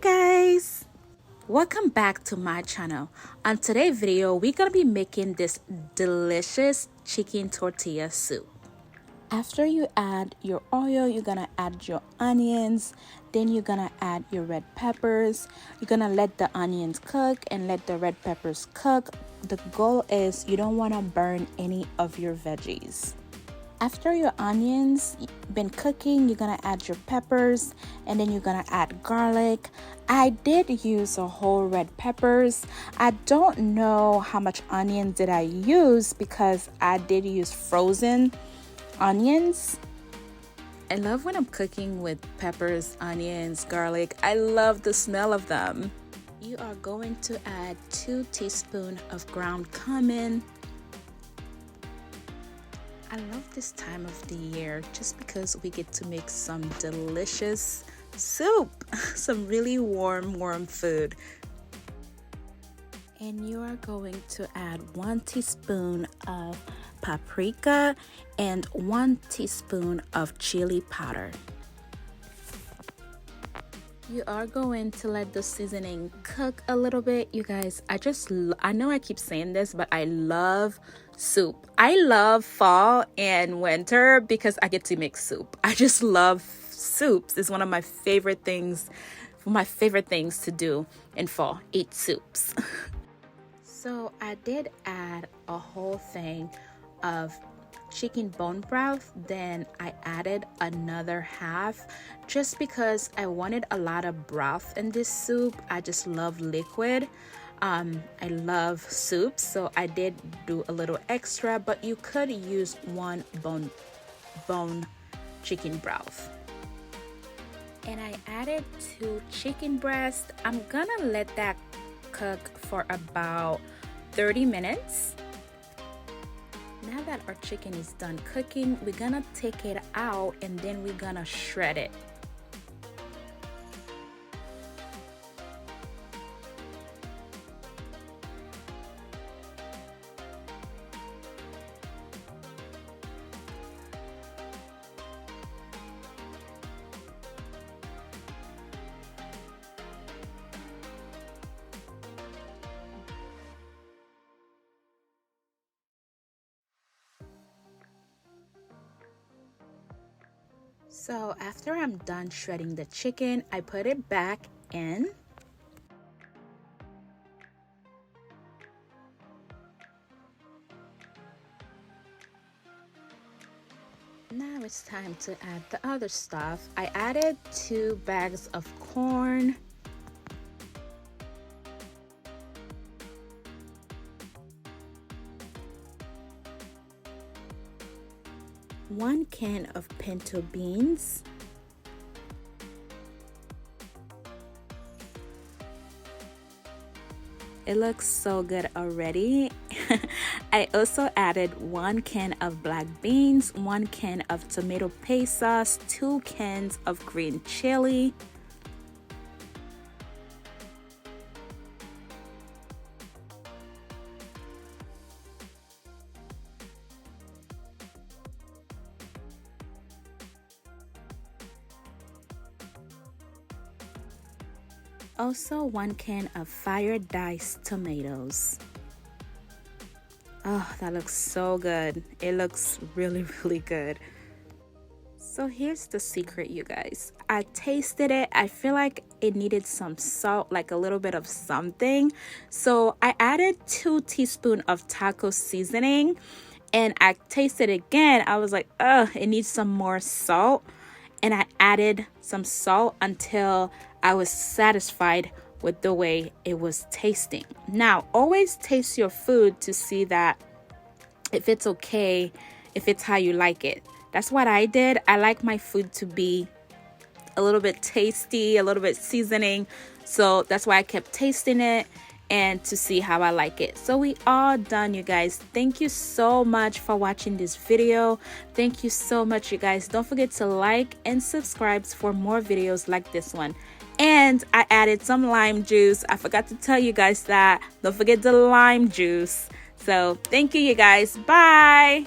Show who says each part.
Speaker 1: guys, welcome back to my channel. On today's video we're gonna be making this delicious chicken tortilla soup. After you add your oil, you're gonna add your onions, then you're gonna add your red peppers. You're gonna let the onions cook and let the red peppers cook. The goal is you don't want to burn any of your veggies. After your onions been cooking, you're gonna add your peppers and then you're gonna add garlic. I did use a whole red peppers. I don't know how much onions did I use because I did use frozen onions. I love when I'm cooking with peppers, onions, garlic. I love the smell of them. You are going to add 2 teaspoons of ground cumin. I love this time of the year just because we get to make some delicious soup, some really warm food. And you are going to add 1 teaspoon of paprika and 1 teaspoon of chili powder. You are going to let the seasoning cook a little bit. You guys, I know I keep saying this, but I love soup. I love fall and winter because I get to make soup. I just love soups. It's one of my favorite things, to do in fall, eat soups. So I did add a whole thing of chicken bone broth, then I added another half just because I wanted a lot of broth in this soup. I just love liquid. I love soups, so I did do a little extra, but you could use 1 bone chicken broth. And I added 2 chicken breasts. I'm gonna let that cook for about 30 minutes. Now that our chicken is done cooking, we're gonna take it out and then we're gonna shred it. So after I'm done shredding the chicken, I put it back in. Now it's time to add the other stuff. I added 2 bags of corn. 1 can of pinto beans, it looks so good already. I also added 1 can of black beans, 1 can of tomato paste sauce, 2 cans of green chili, also 1 can of fire diced tomatoes. Oh, that looks so good. It looks really good. So here's the secret, you guys. I tasted it. I feel like it needed some salt, like a little bit of something. So I added 2 teaspoons of taco seasoning and I tasted it again. I was like, it needs some more salt. And I added some salt until I was satisfied with the way it was tasting. Now, always taste your food to see that if it's okay, if it's how you like it. That's what I did. I like my food to be a little bit tasty, a little bit seasoning. So that's why I kept tasting it and to see how I like it. So we all done, you guys. Thank you so much for watching this video. Thank you so much, you guys. Don't forget to like and subscribe for more videos like this one. And I added some lime juice. I forgot to tell you guys that. Don't forget the lime juice. So thank you, you guys. Bye.